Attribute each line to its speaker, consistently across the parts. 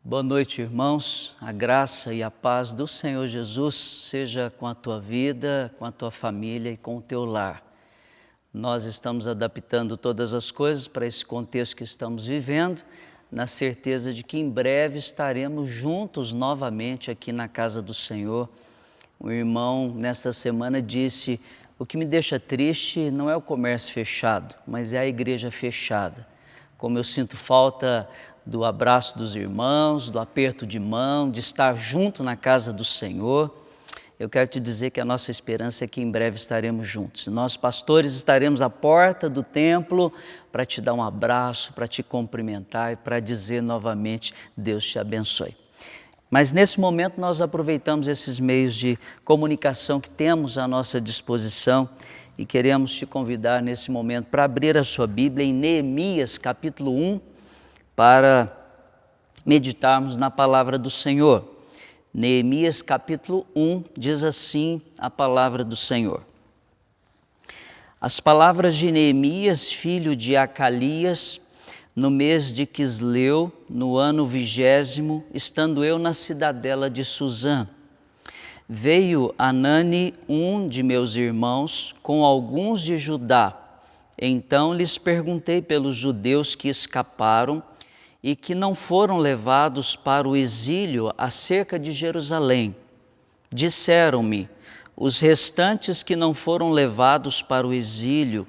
Speaker 1: Boa noite, irmãos. A graça e a paz do Senhor Jesus seja com a tua vida, com a tua família e com o teu lar. Nós estamos adaptando todas as coisas para esse contexto que estamos vivendo, na certeza de que em breve estaremos juntos novamente aqui na casa do Senhor. Um irmão nesta semana disse: o que me deixa triste não é o comércio fechado, mas é a igreja fechada. Como eu sinto falta do abraço dos irmãos, do aperto de mão, de estar junto na casa do Senhor, eu quero te dizer que a nossa esperança é que em breve estaremos juntos. Nós, pastores, estaremos à porta do templo para te dar um abraço, para te cumprimentar e para dizer novamente: Deus te abençoe. Mas nesse momento nós aproveitamos esses meios de comunicação que temos à nossa disposição e queremos te convidar nesse momento para abrir a sua Bíblia em Neemias capítulo 1, para meditarmos na palavra do Senhor. Neemias capítulo 1 diz assim a palavra do Senhor. As palavras de Neemias, filho de Acalias, no mês de Quisleu, no ano 20º, estando eu na cidadela de Suzã. Veio Anani, um de meus irmãos, com alguns de Judá. Então lhes perguntei pelos judeus que escaparam e que não foram levados para o exílio acerca de Jerusalém. Disseram-me: os restantes que não foram levados para o exílio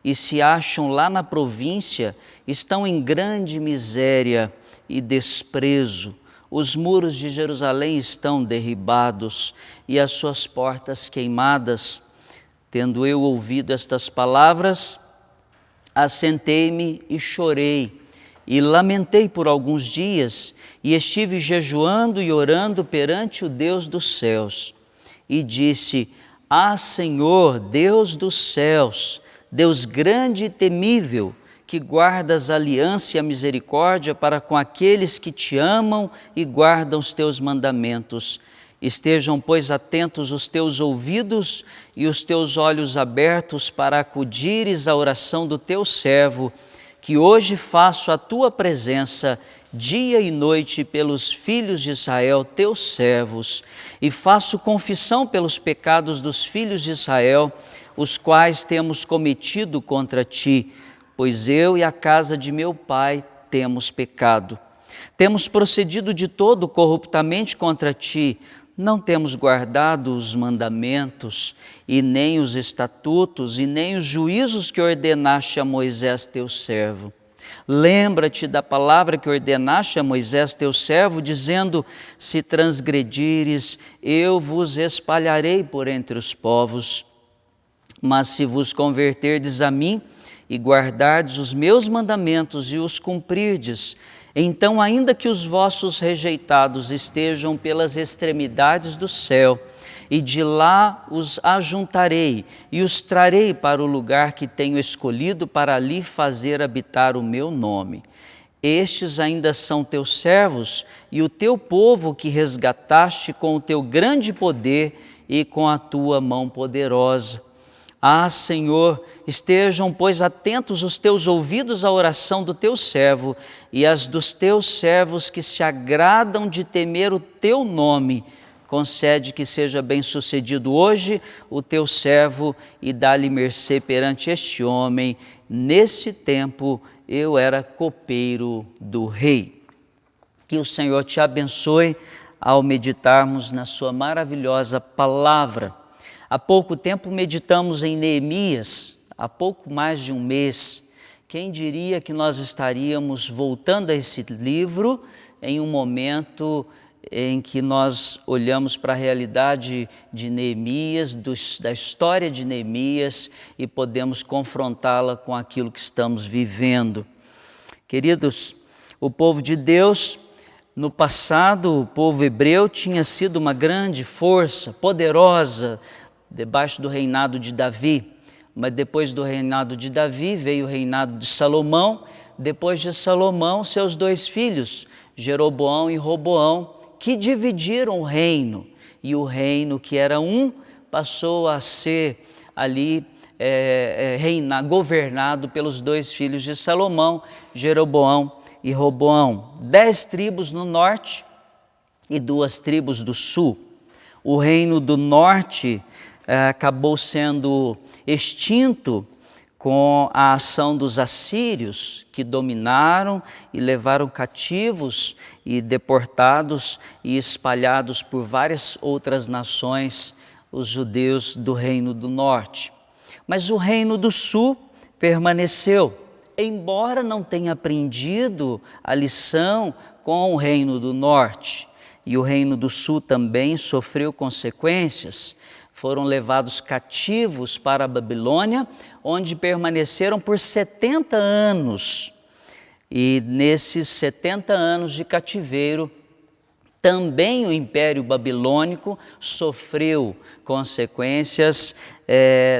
Speaker 1: e se acham lá na província estão em grande miséria e desprezo. Os muros de Jerusalém estão derribados e as suas portas queimadas. Tendo eu ouvido estas palavras, assentei-me e chorei, e lamentei por alguns dias, e estive jejuando e orando perante o Deus dos céus. E disse: Ah, Senhor, Deus dos céus, Deus grande e temível, que guardas a aliança e a misericórdia para com aqueles que te amam e guardam os teus mandamentos. Estejam, pois, atentos os teus ouvidos e os teus olhos abertos para acudires à oração do teu servo, que hoje faço a tua presença dia e noite pelos filhos de Israel, teus servos, e faço confissão pelos pecados dos filhos de Israel, os quais temos cometido contra ti, pois eu e a casa de meu pai temos pecado. Temos procedido de todo corruptamente contra ti, não temos guardado os mandamentos, e nem os estatutos, e nem os juízos que ordenaste a Moisés teu servo. Lembra-te da palavra que ordenaste a Moisés teu servo, dizendo: se transgredires, eu vos espalharei por entre os povos. Mas se vos converterdes a mim, e guardardes os meus mandamentos e os cumprirdes, então, ainda que os vossos rejeitados estejam pelas extremidades do céu, e de lá os ajuntarei e os trarei para o lugar que tenho escolhido para ali fazer habitar o meu nome. Estes ainda são teus servos e o teu povo que resgataste com o teu grande poder e com a tua mão poderosa. Ah, Senhor, estejam, pois, atentos os teus ouvidos à oração do teu servo e às dos teus servos que se agradam de temer o teu nome. Concede que seja bem-sucedido hoje o teu servo e dá-lhe mercê perante este homem. Nesse tempo eu era copeiro do rei. Que o Senhor te abençoe ao meditarmos na sua maravilhosa palavra. Há pouco tempo meditamos em Neemias, há pouco mais de um mês. Quem diria que nós estaríamos voltando a esse livro em um momento em que nós olhamos para a realidade de Neemias, da história de Neemias, e podemos confrontá-la com aquilo que estamos vivendo. Queridos, o povo de Deus, no passado, o povo hebreu tinha sido uma grande força, poderosa, debaixo do reinado de Davi. Mas depois do reinado de Davi veio o reinado de Salomão. Depois de Salomão, seus dois filhos, Jeroboão e Roboão, que dividiram o reino. E o reino que era um passou a ser ali governado pelos dois filhos de Salomão, Jeroboão e Roboão, 10 tribos no norte e 2 tribos do sul. O reino do norte acabou sendo extinto com a ação dos assírios, que dominaram e levaram cativos e deportados e espalhados por várias outras nações os judeus do reino do norte. Mas o reino do sul permaneceu, embora não tenha aprendido a lição com o reino do norte. E o reino do sul também sofreu consequências. Foram levados cativos para a Babilônia, onde permaneceram por 70 anos. E nesses 70 anos de cativeiro, também o Império Babilônico sofreu consequências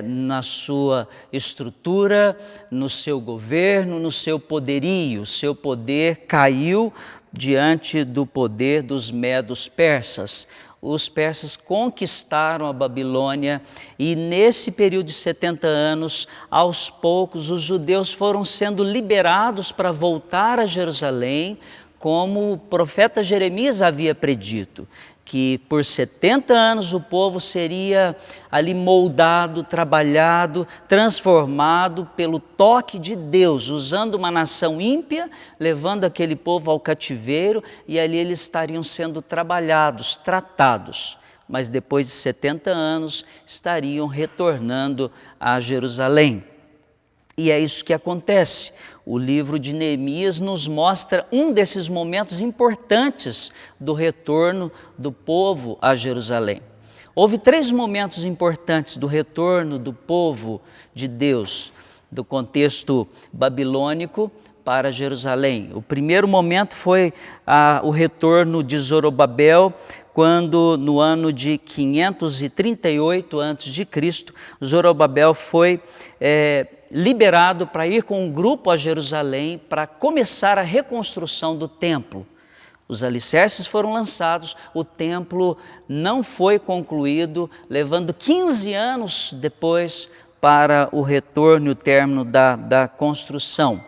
Speaker 1: na sua estrutura, no seu governo, no seu poderio. O seu poder caiu diante do poder dos medos persas. Os persas conquistaram a Babilônia e nesse período de 70 anos, aos poucos, os judeus foram sendo liberados para voltar a Jerusalém, como o profeta Jeremias havia predito, que por 70 anos o povo seria ali moldado, trabalhado, transformado pelo toque de Deus, usando uma nação ímpia, levando aquele povo ao cativeiro, e ali eles estariam sendo trabalhados, tratados. Mas depois de 70 anos estariam retornando a Jerusalém. E é isso que acontece. O livro de Neemias nos mostra um desses momentos importantes do retorno do povo a Jerusalém. Houve 3 momentos importantes do retorno do povo de Deus, do contexto babilônico para Jerusalém. O primeiro momento foi o retorno de Zorobabel, quando no ano de 538 a.C., Zorobabel foi liberado para ir com um grupo a Jerusalém para começar a reconstrução do templo. Os alicerces foram lançados, o templo não foi concluído, levando 15 anos depois para o retorno e o término da construção.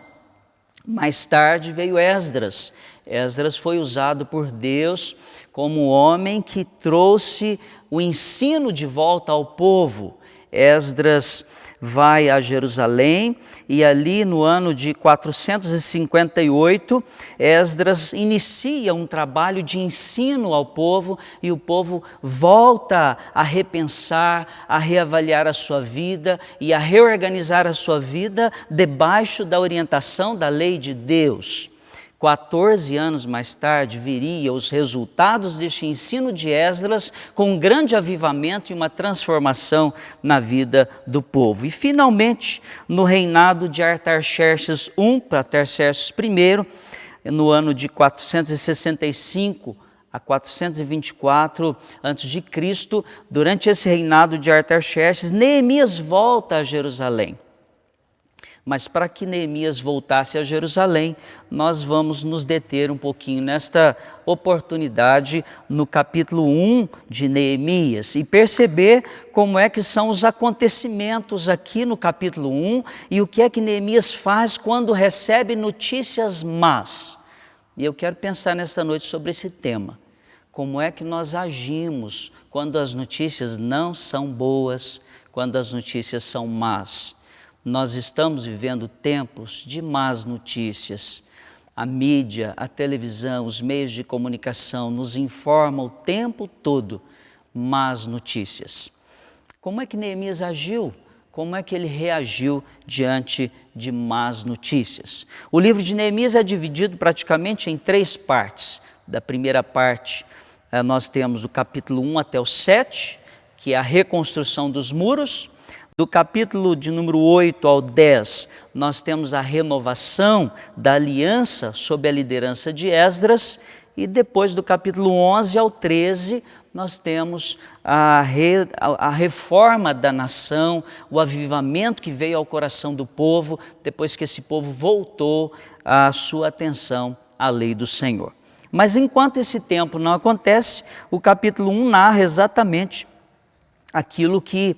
Speaker 1: Mais tarde veio Esdras. Esdras foi usado por Deus como homem que trouxe o ensino de volta ao povo. Esdras vai a Jerusalém e ali no ano de 458, Esdras inicia um trabalho de ensino ao povo e o povo volta a repensar, a reavaliar a sua vida e a reorganizar a sua vida debaixo da orientação da lei de Deus. 14 anos mais tarde, viria os resultados deste ensino de Esdras com um grande avivamento e uma transformação na vida do povo. E finalmente, no reinado de Artaxerxes I para Artaxerxes I, no ano de 465 a 424 a.C., durante esse reinado de Artaxerxes, Neemias volta a Jerusalém. Mas para que Neemias voltasse a Jerusalém, nós vamos nos deter um pouquinho nesta oportunidade no capítulo 1 de Neemias e perceber como é que são os acontecimentos aqui no capítulo 1 e o que é que Neemias faz quando recebe notícias más. E eu quero pensar nesta noite sobre esse tema. Como é que nós agimos quando as notícias não são boas, quando as notícias são más? Nós estamos vivendo tempos de más notícias. A mídia, a televisão, os meios de comunicação nos informam o tempo todo más notícias. Como é que Neemias agiu? Como é que ele reagiu diante de más notícias? O livro de Neemias é dividido praticamente em 3 partes. Da primeira parte, nós temos o capítulo 1 até o 7, que é a reconstrução dos muros. Do capítulo de número 8 ao 10, nós temos a renovação da aliança sob a liderança de Esdras, e depois do capítulo 11 ao 13, nós temos a reforma da nação, o avivamento que veio ao coração do povo, depois que esse povo voltou a sua atenção à lei do Senhor. Mas enquanto esse tempo não acontece, o capítulo 1 narra exatamente aquilo que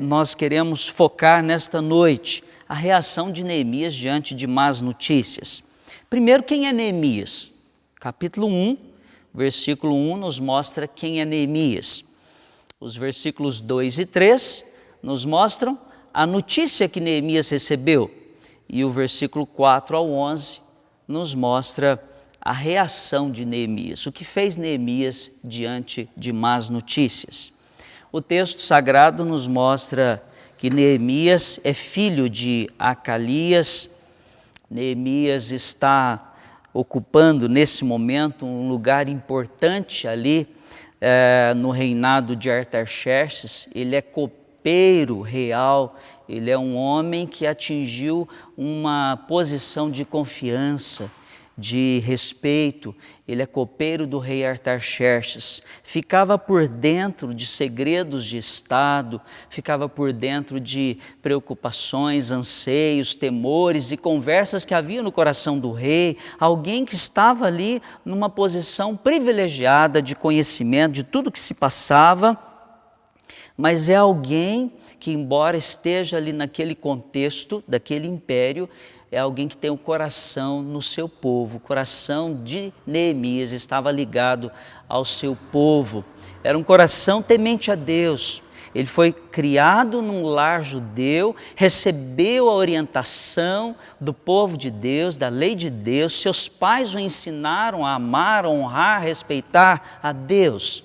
Speaker 1: nós queremos focar nesta noite, a reação de Neemias diante de más notícias. Primeiro, quem é Neemias? Capítulo 1, versículo 1 nos mostra quem é Neemias. Os versículos 2 e 3 nos mostram a notícia que Neemias recebeu. E o versículo 4 ao 11 nos mostra a reação de Neemias. O que fez Neemias diante de más notícias? O texto sagrado nos mostra que Neemias é filho de Acalias. Neemias está ocupando nesse momento um lugar importante ali no reinado de Artaxerxes. Ele é copeiro real, ele é um homem que atingiu uma posição de confiança, de respeito. Ele é copeiro do rei Artaxerxes, ficava por dentro de segredos de Estado, ficava por dentro de preocupações, anseios, temores e conversas que havia no coração do rei, alguém que estava ali numa posição privilegiada de conhecimento de tudo que se passava, mas é alguém que, embora esteja ali naquele contexto, daquele império, é alguém que tem o coração no seu povo. O coração de Neemias estava ligado ao seu povo. Era um coração temente a Deus. Ele foi criado num lar judeu, recebeu a orientação do povo de Deus, da lei de Deus. Seus pais o ensinaram a amar, a honrar, a respeitar a Deus.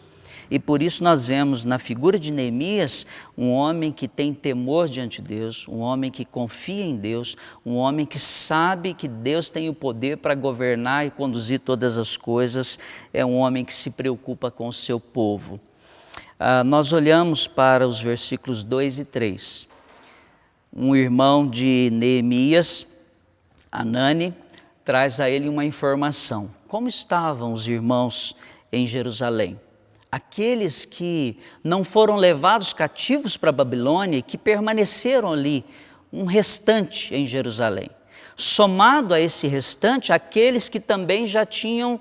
Speaker 1: E por isso nós vemos na figura de Neemias um homem que tem temor diante de Deus, um homem que confia em Deus, um homem que sabe que Deus tem o poder para governar e conduzir todas as coisas, é um homem que se preocupa com o seu povo. Nós olhamos para os versículos 2 e 3. Um irmão de Neemias, Anani, traz a ele uma informação. Como estavam os irmãos em Jerusalém? Aqueles que não foram levados cativos para a Babilônia e que permaneceram ali, um restante em Jerusalém. Somado a esse restante, aqueles que também já tinham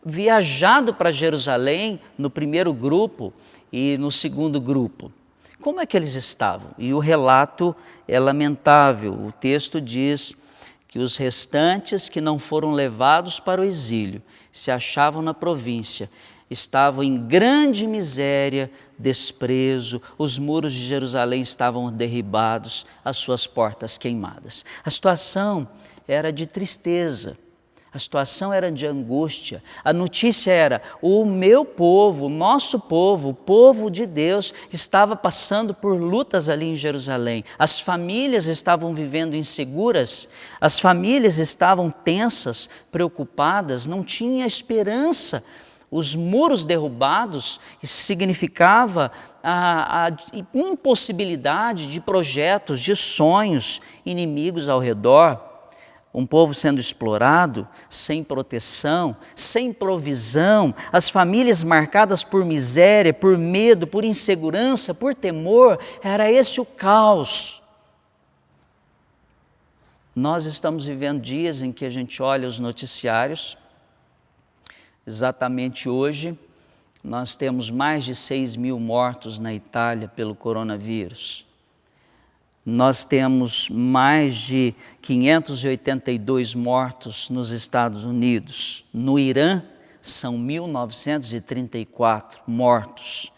Speaker 1: viajado para Jerusalém no primeiro grupo e no segundo grupo. Como é que eles estavam? E o relato é lamentável. O texto diz que os restantes que não foram levados para o exílio se achavam na província, estavam em grande miséria, desprezo, os muros de Jerusalém estavam derribados, as suas portas queimadas. A situação era de tristeza, a situação era de angústia. A notícia era: o meu povo, o nosso povo, o povo de Deus estava passando por lutas ali em Jerusalém. As famílias estavam vivendo inseguras, as famílias estavam tensas, preocupadas, não tinha esperança. Os muros derrubados significava a impossibilidade de projetos, de sonhos, inimigos ao redor, um povo sendo explorado, sem proteção, sem provisão, as famílias marcadas por miséria, por medo, por insegurança, por temor. Era esse o caos. Nós estamos vivendo dias em que a gente olha os noticiários. Exatamente hoje, nós temos mais de 6.000 mortos na Itália pelo coronavírus. Nós temos mais de 582 mortos nos Estados Unidos. No Irã, são 1.934 mortos.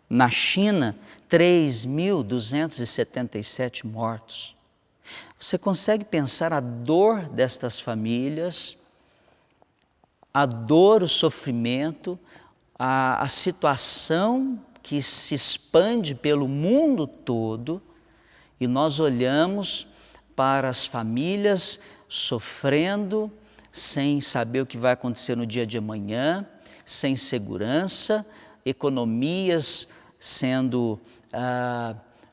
Speaker 1: Na China, 3.277 mortos. Você consegue pensar a dor destas famílias, a dor, o sofrimento, a situação que se expande pelo mundo todo, e nós olhamos para as famílias sofrendo, sem saber o que vai acontecer no dia de amanhã, sem segurança, economias sendo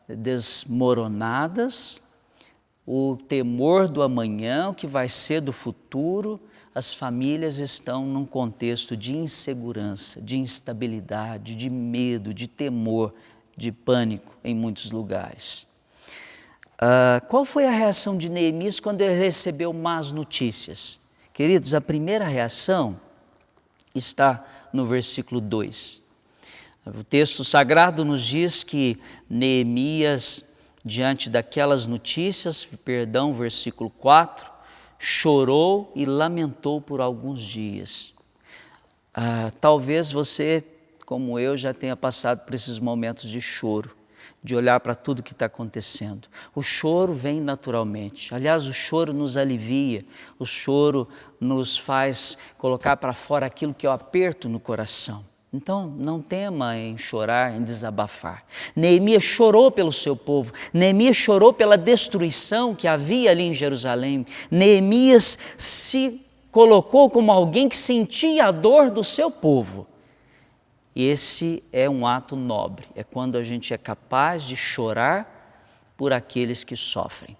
Speaker 1: desmoronadas, o temor do amanhã, o que vai ser do futuro. As famílias estão num contexto de insegurança, de instabilidade, de medo, de temor, de pânico em muitos lugares. Qual foi a reação de Neemias quando ele recebeu más notícias? Queridos, a primeira reação está no versículo 2. O texto sagrado nos diz que Neemias, diante daquelas notícias, versículo 4, chorou e lamentou por alguns dias. Talvez você, como eu, já tenha passado por esses momentos de choro, de olhar para tudo que está acontecendo. O choro vem naturalmente. Aliás, o choro nos alivia, o choro nos faz colocar para fora aquilo que é o aperto no coração. Então, não tema em chorar, em desabafar. Neemias chorou pelo seu povo, Neemias chorou pela destruição que havia ali em Jerusalém. Neemias se colocou como alguém que sentia a dor do seu povo. E esse é um ato nobre, é quando a gente é capaz de chorar por aqueles que sofrem.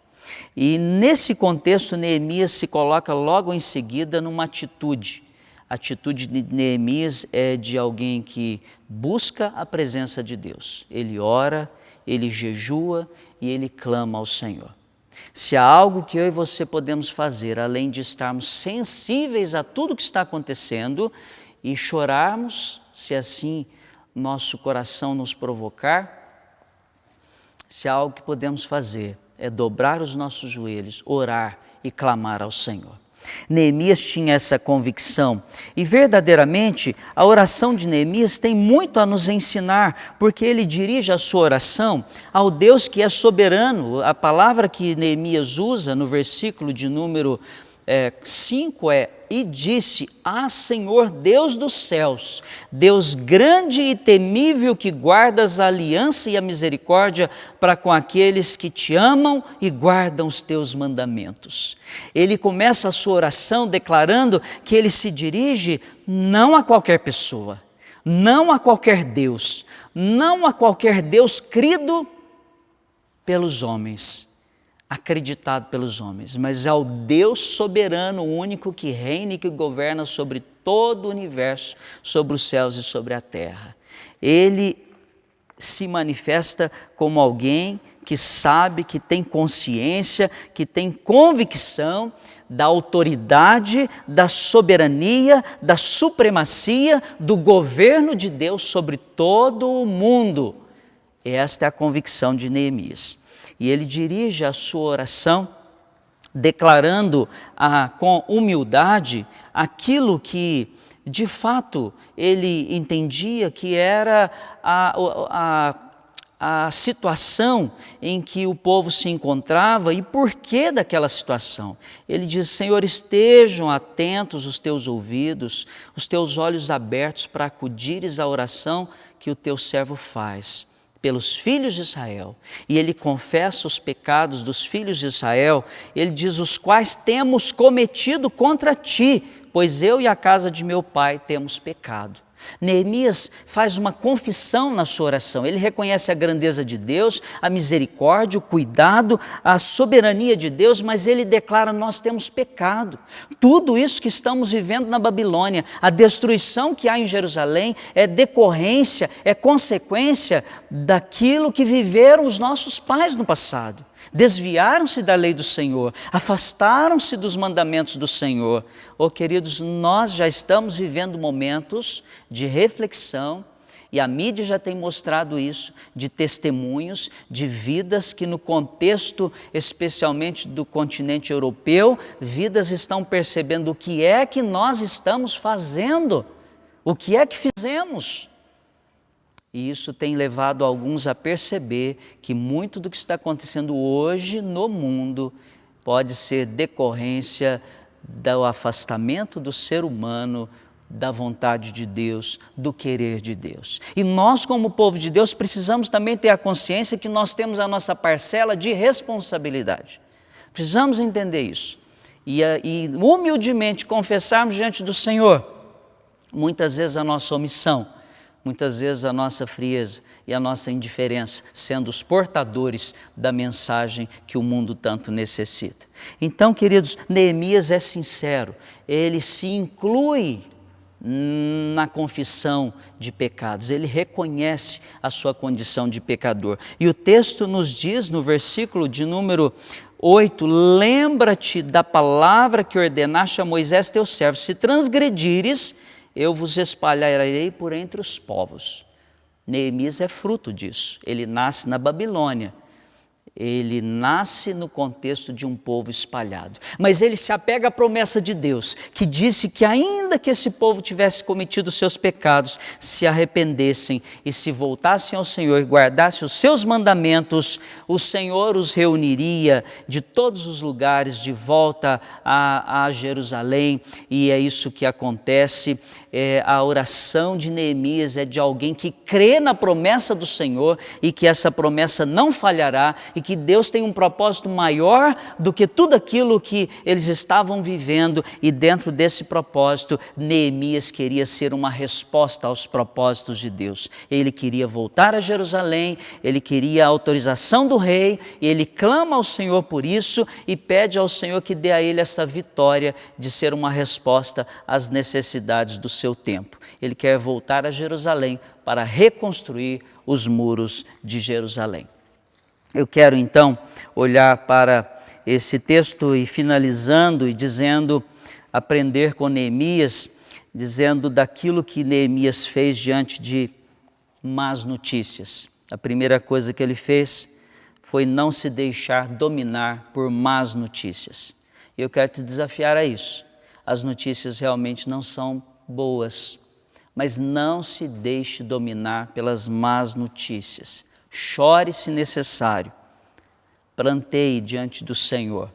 Speaker 1: E nesse contexto, Neemias se coloca logo em seguida numa atitude. A atitude de Neemias é de alguém que busca a presença de Deus. Ele ora, ele jejua e ele clama ao Senhor. Se há algo que eu e você podemos fazer, além de estarmos sensíveis a tudo que está acontecendo e chorarmos, se assim nosso coração nos provocar, se há algo que podemos fazer, é dobrar os nossos joelhos, orar e clamar ao Senhor. Neemias tinha essa convicção e verdadeiramente a oração de Neemias tem muito a nos ensinar, porque ele dirige a sua oração ao Deus que é soberano. A palavra que Neemias usa no versículo de número 5 e disse: Senhor Deus dos céus, Deus grande e temível, que guardas a aliança e a misericórdia para com aqueles que te amam e guardam os teus mandamentos. Ele começa a sua oração declarando que ele se dirige não a qualquer pessoa, não a qualquer Deus, não a qualquer Deus crido pelos homens, acreditado pelos homens, mas ao Deus soberano, único, que reina e que governa sobre todo o universo, sobre os céus e sobre a terra. Ele se manifesta como alguém que sabe, que tem consciência, que tem convicção da autoridade, da soberania, da supremacia, do governo de Deus sobre todo o mundo. Esta é a convicção de Neemias. E ele dirige a sua oração declarando com humildade aquilo que, de fato, ele entendia que era a situação em que o povo se encontrava e por que daquela situação. Ele diz: Senhor, estejam atentos os teus ouvidos, os teus olhos abertos para acudires à oração que o teu servo faz pelos filhos de Israel. E ele confessa os pecados dos filhos de Israel. Ele diz: os quais temos cometido contra ti, pois eu e a casa de meu pai temos pecado. Neemias faz uma confissão na sua oração. Ele reconhece a grandeza de Deus, a misericórdia, o cuidado, a soberania de Deus, mas ele declara: nós temos pecado. Tudo isso que estamos vivendo na Babilônia, a destruição que há em Jerusalém, é decorrência, é consequência daquilo que viveram os nossos pais no passado. Desviaram-se da lei do Senhor, afastaram-se dos mandamentos do Senhor. Queridos, nós já estamos vivendo momentos de reflexão, e a mídia já tem mostrado isso, de testemunhos, de vidas que no contexto, especialmente do continente europeu, vidas estão percebendo o que é que nós estamos fazendo, o que é que fizemos. E isso tem levado alguns a perceber que muito do que está acontecendo hoje no mundo pode ser decorrência do afastamento do ser humano da vontade de Deus, do querer de Deus. E nós, como povo de Deus, precisamos também ter a consciência que nós temos a nossa parcela de responsabilidade. Precisamos entender isso. E humildemente confessarmos diante do Senhor, muitas vezes a nossa omissão, muitas vezes a nossa frieza e a nossa indiferença, sendo os portadores da mensagem que o mundo tanto necessita. Então, queridos, Neemias é sincero, ele se inclui na confissão de pecados, ele reconhece a sua condição de pecador. E o texto nos diz no versículo de número 8, lembra-te da palavra que ordenaste a Moisés teu servo, se transgredires, eu vos espalharei por entre os povos. Neemias é fruto disso. Ele nasce na Babilônia. ele nasce no contexto de um povo espalhado. Mas ele se apega à promessa de Deus, que disse que ainda que esse povo tivesse cometido seus pecados, se arrependessem e se voltassem ao Senhor e guardassem os seus mandamentos, o Senhor os reuniria de todos os lugares de volta a Jerusalém. E é isso que acontece. A oração de Neemias é de alguém que crê na promessa do Senhor e que essa promessa não falhará e que Deus tem um propósito maior do que tudo aquilo que eles estavam vivendo, e dentro desse propósito, Neemias queria ser uma resposta aos propósitos de Deus. Ele queria voltar a Jerusalém, ele queria a autorização do rei, e ele clama ao Senhor por isso e pede ao Senhor que dê a ele essa vitória de ser uma resposta às necessidades do seu tempo. Ele quer voltar a Jerusalém para reconstruir os muros de Jerusalém. Eu quero então olhar para esse texto e finalizando e dizendo, aprender com Neemias, dizendo daquilo que Neemias fez diante de más notícias. A primeira coisa que ele fez foi não se deixar dominar por más notícias. E eu quero te desafiar a isso. As notícias realmente não são boas, mas não se deixe dominar pelas más notícias. Chore se necessário, pranteie diante do Senhor,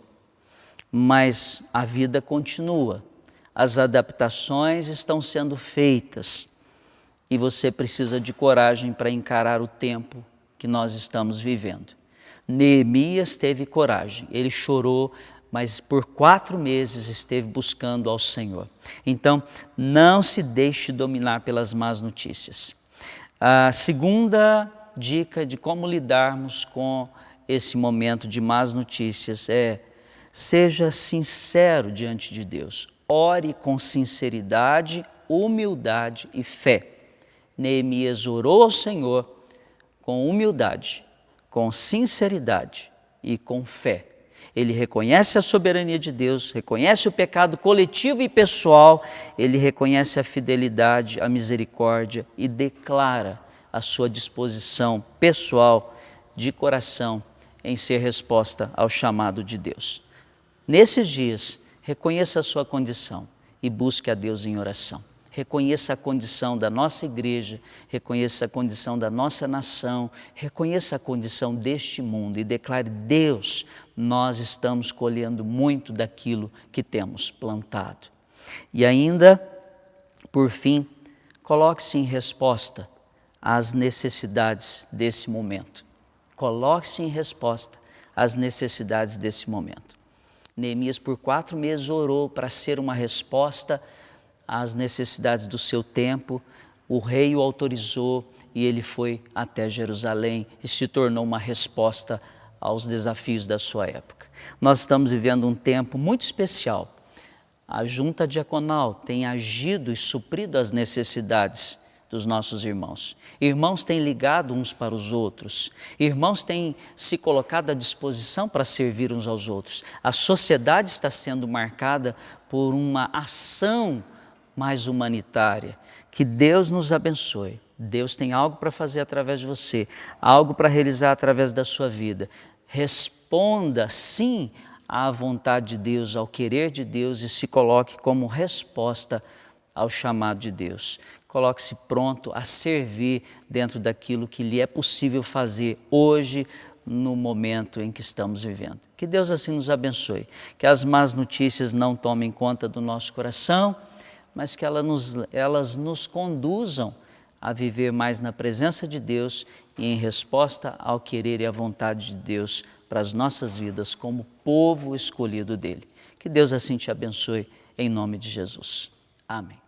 Speaker 1: mas a vida continua, as adaptações estão sendo feitas e você precisa de coragem para encarar o tempo que nós estamos vivendo. Neemias teve coragem, ele chorou, mas por 4 meses esteve buscando ao Senhor. Então, não se deixe dominar pelas más notícias. A segunda dica de como lidarmos com esse momento de más notícias é: seja sincero diante de Deus. Ore com sinceridade, humildade e fé. Neemias orou ao Senhor com humildade, com sinceridade e com fé. Ele reconhece a soberania de Deus, reconhece o pecado coletivo e pessoal, ele reconhece a fidelidade, a misericórdia e declara a sua disposição pessoal, de coração, em ser resposta ao chamado de Deus. Nesses dias, reconheça a sua condição e busque a Deus em oração. Reconheça a condição da nossa igreja, reconheça a condição da nossa nação, reconheça a condição deste mundo e declare: Deus, nós estamos colhendo muito daquilo que temos plantado. E ainda, por fim, coloque-se em resposta às necessidades desse momento. Coloque-se em resposta às necessidades desse momento. Neemias, por 4 meses, orou para ser uma resposta às necessidades do seu tempo. O rei o autorizou e ele foi até Jerusalém e se tornou uma resposta aos desafios da sua época. Nós estamos vivendo um tempo muito especial. A junta diaconal tem agido e suprido as necessidades dos nossos irmãos. Irmãos têm ligado uns para os outros. Irmãos têm se colocado à disposição para servir uns aos outros. A sociedade está sendo marcada por uma ação mais humanitária. Que Deus nos abençoe. Deus tem algo para fazer através de você, algo para realizar através da sua vida. Responda sim à vontade de Deus, ao querer de Deus, e se coloque como resposta ao chamado de Deus. Coloque-se pronto a servir dentro daquilo que lhe é possível fazer hoje, no momento em que estamos vivendo. Que Deus assim nos abençoe, que as más notícias não tomem conta do nosso coração, mas que elas nos conduzam a viver mais na presença de Deus e em resposta ao querer e à vontade de Deus para as nossas vidas como povo escolhido dele. Que Deus assim te abençoe, em nome de Jesus. Amém.